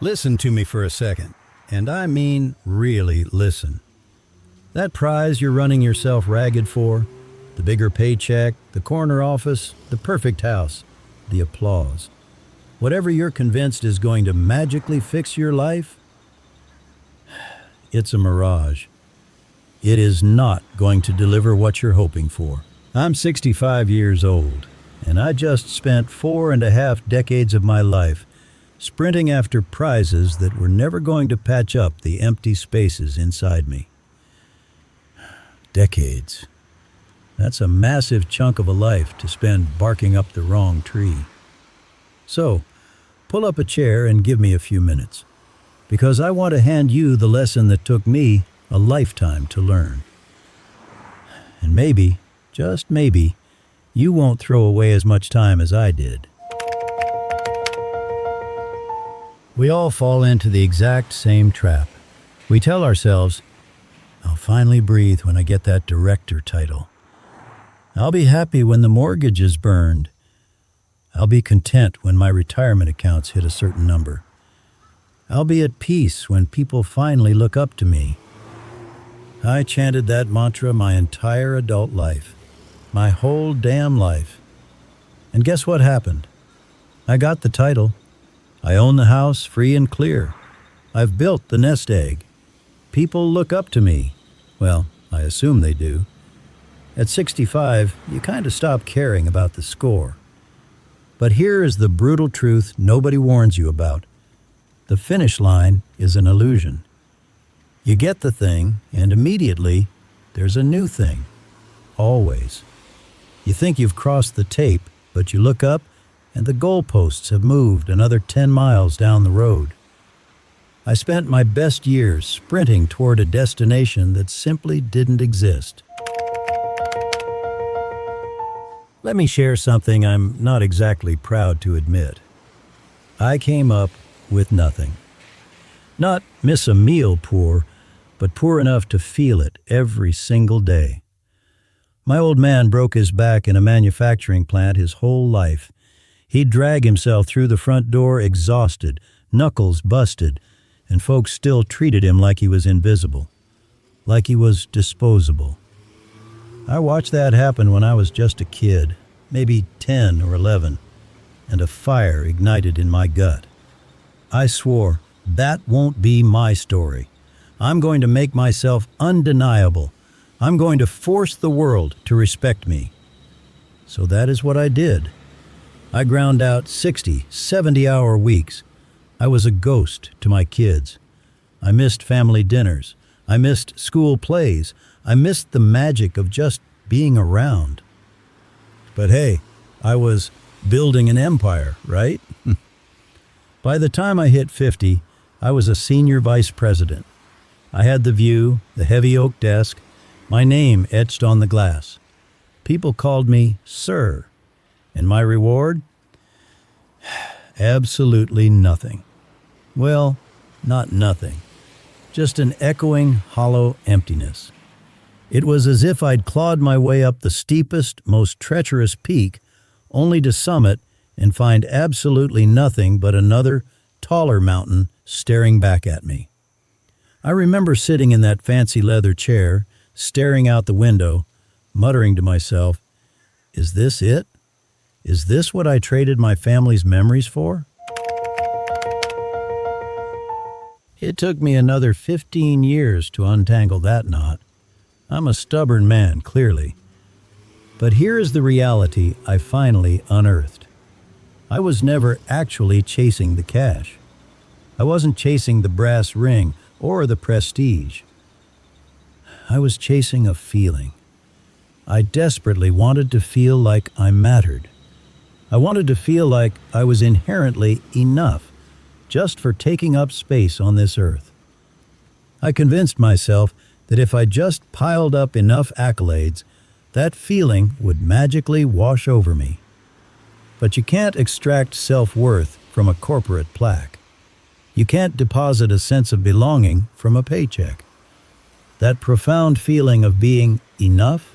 Listen to me for a second, and I mean really listen. That prize you're running yourself ragged for, the bigger paycheck, the corner office, the perfect house, the applause. Whatever you're convinced is going to magically fix your life, it's a mirage. It is not going to deliver what you're hoping for. I'm 65 years old, and I just spent 4.5 decades of my life sprinting after prizes that were never going to patch up the empty spaces inside me. Decades. That's a massive chunk of a life to spend barking up the wrong tree. So, pull up a chair and give me a few minutes, because I want to hand you the lesson that took me a lifetime to learn. And maybe, just maybe, you won't throw away as much time as I did. We all fall into the exact same trap. We tell ourselves, I'll finally breathe when I get that director title. I'll be happy when the mortgage is burned. I'll be content when my retirement accounts hit a certain number. I'll be at peace when people finally look up to me. I chanted that mantra my entire adult life, my whole damn life. And guess what happened? I got the title. I own the house free and clear. I've built the nest egg. People look up to me. Well, I assume they do. At 65, you kind of stop caring about the score. But here is the brutal truth nobody warns you about. The finish line is an illusion. You get the thing, and immediately, there's a new thing. Always. You think you've crossed the tape, but you look up, and the goalposts have moved another 10 miles down the road. I spent my best years sprinting toward a destination that simply didn't exist. Let me share something I'm not exactly proud to admit. I came up with nothing. Not miss a meal poor, but poor enough to feel it every single day. My old man broke his back in a manufacturing plant his whole life. He'd drag himself through the front door exhausted, knuckles busted, and folks still treated him like he was invisible, like he was disposable. I watched that happen when I was just a kid, maybe 10 or 11, and a fire ignited in my gut. I swore, that won't be my story. I'm going to make myself undeniable. I'm going to force the world to respect me. So that is what I did. I ground out 60, 70-hour weeks. I was a ghost to my kids. I missed family dinners. I missed school plays. I missed the magic of just being around. But hey, I was building an empire, right? By the time I hit 50, I was a senior vice president. I had the view, the heavy oak desk, my name etched on the glass. People called me Sir. And my reward? Absolutely nothing. Well, not nothing. Just an echoing, hollow emptiness. It was as if I'd clawed my way up the steepest, most treacherous peak, only to summit and find absolutely nothing but another, taller mountain staring back at me. I remember sitting in that fancy leather chair, staring out the window, muttering to myself, "Is this it? Is this what I traded my family's memories for?" It took me another 15 years to untangle that knot. I'm a stubborn man, clearly. But here is the reality I finally unearthed. I was never actually chasing the cash. I wasn't chasing the brass ring or the prestige. I was chasing a feeling. I desperately wanted to feel like I mattered. I wanted to feel like I was inherently enough just for taking up space on this earth. I convinced myself that if I just piled up enough accolades, that feeling would magically wash over me. But you can't extract self-worth from a corporate plaque. You can't deposit a sense of belonging from a paycheck. That profound feeling of being enough,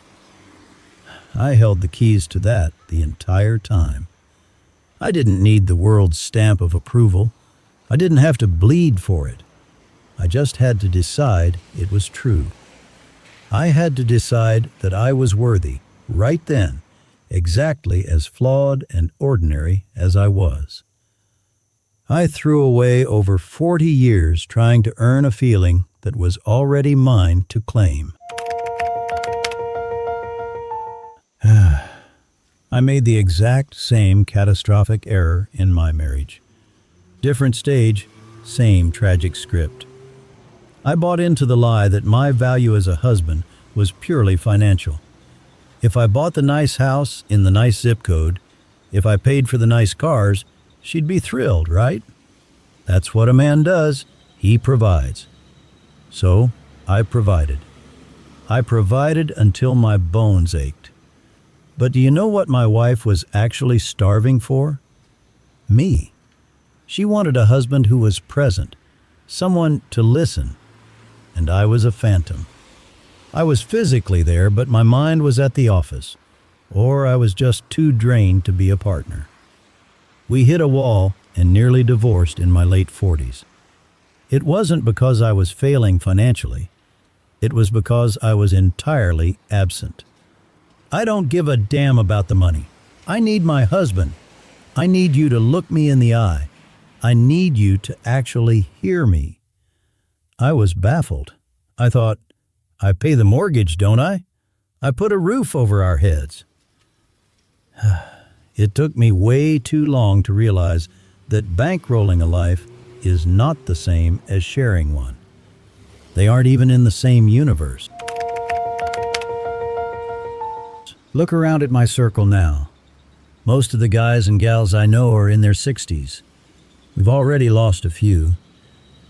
I held the keys to that the entire time. I didn't need the world's stamp of approval. I didn't have to bleed for it. I just had to decide it was true. I had to decide that I was worthy, right then, exactly as flawed and ordinary as I was. I threw away over 40 years trying to earn a feeling that was already mine to claim. I made the exact same catastrophic error in my marriage. Different stage, same tragic script. I bought into the lie that my value as a husband was purely financial. If I bought the nice house in the nice zip code, if I paid for the nice cars, she'd be thrilled, right? That's what a man does. He provides. So, I provided. I provided until my bones ached. But do you know what my wife was actually starving for? Me. She wanted a husband who was present, someone to listen, and I was a phantom. I was physically there, but my mind was at the office, or I was just too drained to be a partner. We hit a wall and nearly divorced in my late 40s. It wasn't because I was failing financially. It was because I was entirely absent. I don't give a damn about the money. I need my husband. I need you to look me in the eye. I need you to actually hear me. I was baffled. I thought, I pay the mortgage, don't I? I put a roof over our heads. It took me way too long to realize that bankrolling a life is not the same as sharing one. They aren't even in the same universe. Look around at my circle now. Most of the guys and gals I know are in their 60s. We've already lost a few,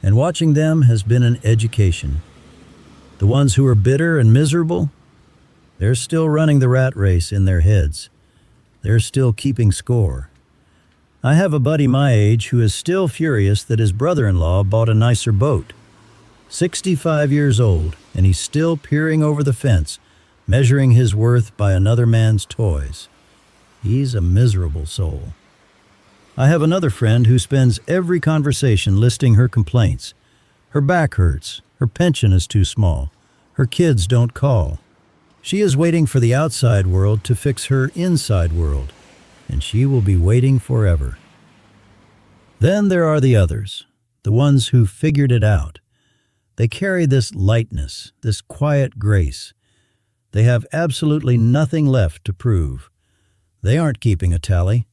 and watching them has been an education. The ones who are bitter and miserable, they're still running the rat race in their heads. They're still keeping score. I have a buddy my age who is still furious that his brother-in-law bought a nicer boat. 65 years old, and he's still peering over the fence, measuring his worth by another man's toys. He's a miserable soul. I have another friend who spends every conversation listing her complaints. Her back hurts, her pension is too small, her kids don't call. She is waiting for the outside world to fix her inside world, and she will be waiting forever. Then there are the others, the ones who figured it out. They carry this lightness, this quiet grace. They have absolutely nothing left to prove. They aren't keeping a tally.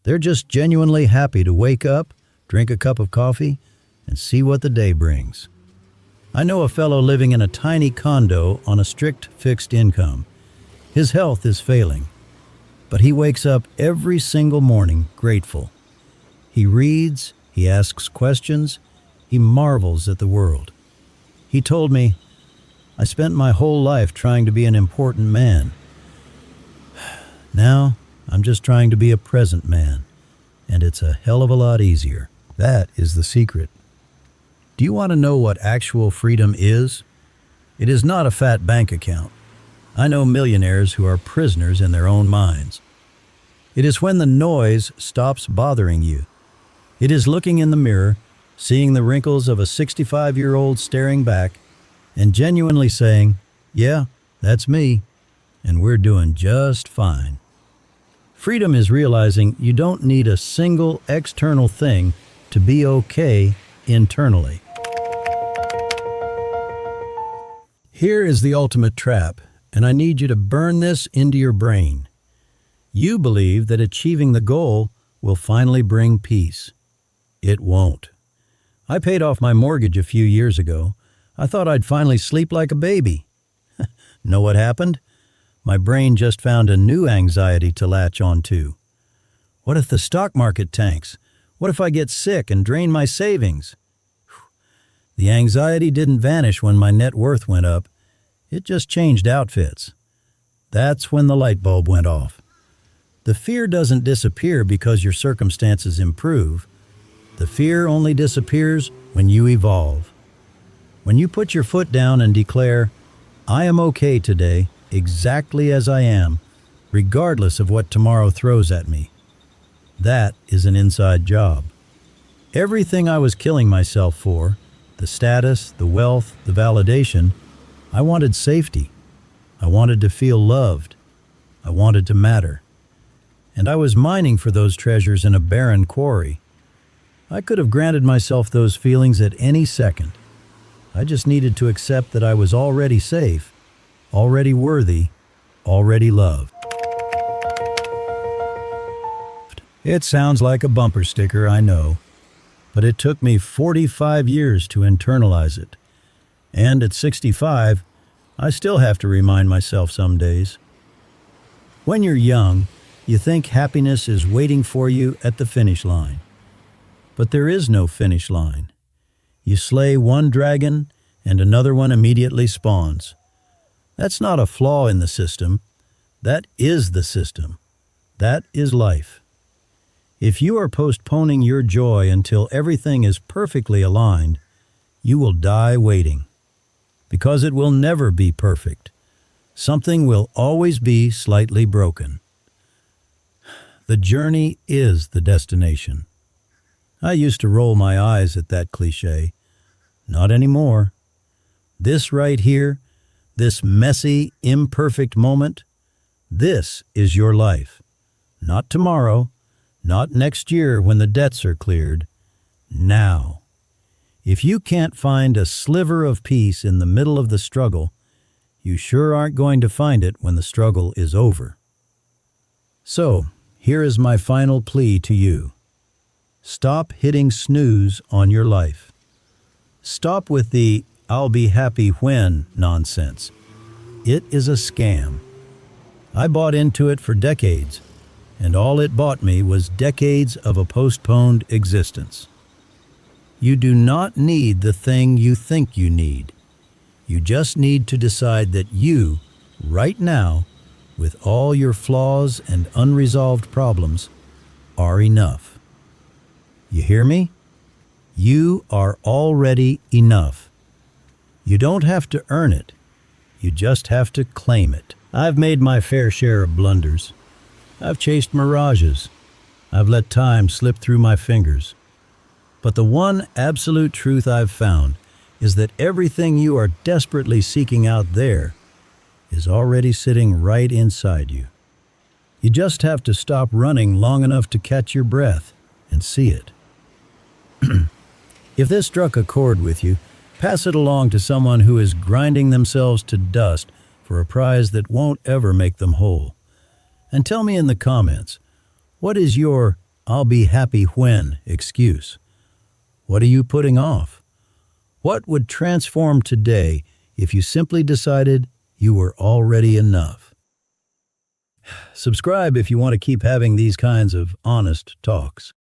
They're just genuinely happy to wake up, drink a cup of coffee, and see what the day brings. I know a fellow living in a tiny condo on a strict fixed income. His health is failing, but he wakes up every single morning grateful. He reads, he asks questions, he marvels at the world. He told me, I spent my whole life trying to be an important man. Now, I'm just trying to be a present man, and it's a hell of a lot easier. That is the secret. Do you want to know what actual freedom is? It is not a fat bank account. I know millionaires who are prisoners in their own minds. It is when the noise stops bothering you. It is looking in the mirror, seeing the wrinkles of a 65-year-old staring back, and genuinely saying, yeah, that's me, and we're doing just fine. Freedom is realizing you don't need a single external thing to be okay internally. Here is the ultimate trap, and I need you to burn this into your brain. You believe that achieving the goal will finally bring peace. It won't. I paid off my mortgage a few years ago. I thought I'd finally sleep like a baby. Know what happened? My brain just found a new anxiety to latch onto. What if the stock market tanks? What if I get sick and drain my savings? The anxiety didn't vanish when my net worth went up. It just changed outfits. That's when the light bulb went off. The fear doesn't disappear because your circumstances improve. The fear only disappears when you evolve. When you put your foot down and declare, I am okay today, exactly as I am, regardless of what tomorrow throws at me. That is an inside job. Everything I was killing myself for, the status, the wealth, the validation, I wanted safety. I wanted to feel loved. I wanted to matter. And I was mining for those treasures in a barren quarry. I could have granted myself those feelings at any second. I just needed to accept that I was already safe, already worthy, already loved. It sounds like a bumper sticker, I know, but it took me 45 years to internalize it. And at 65, I still have to remind myself some days. When you're young, you think happiness is waiting for you at the finish line. But there is no finish line. You slay one dragon, and another one immediately spawns. That's not a flaw in the system. That is the system. That is life. If you are postponing your joy until everything is perfectly aligned, you will die waiting. Because it will never be perfect. Something will always be slightly broken. The journey is the destination. I used to roll my eyes at that cliche. Not anymore. This right here, this messy, imperfect moment, this is your life. Not tomorrow, not next year when the debts are cleared. Now. If you can't find a sliver of peace in the middle of the struggle, you sure aren't going to find it when the struggle is over. So, here is my final plea to you. Stop hitting snooze on your life. Stop with the "I'll be happy when" nonsense. It is a scam. I bought into it for decades, and all it bought me was decades of a postponed existence. You do not need the thing you think you need. You just need to decide that you, right now, with all your flaws and unresolved problems, are enough. You hear me? You are already enough. You don't have to earn it. You just have to claim it. I've made my fair share of blunders. I've chased mirages. I've let time slip through my fingers. But the one absolute truth I've found is that everything you are desperately seeking out there is already sitting right inside you. You just have to stop running long enough to catch your breath and see it. If this struck a chord with you, pass it along to someone who is grinding themselves to dust for a prize that won't ever make them whole. And tell me in the comments, what is your "I'll be happy when" excuse? What are you putting off? What would transform today if you simply decided you were already enough? Subscribe if you want to keep having these kinds of honest talks.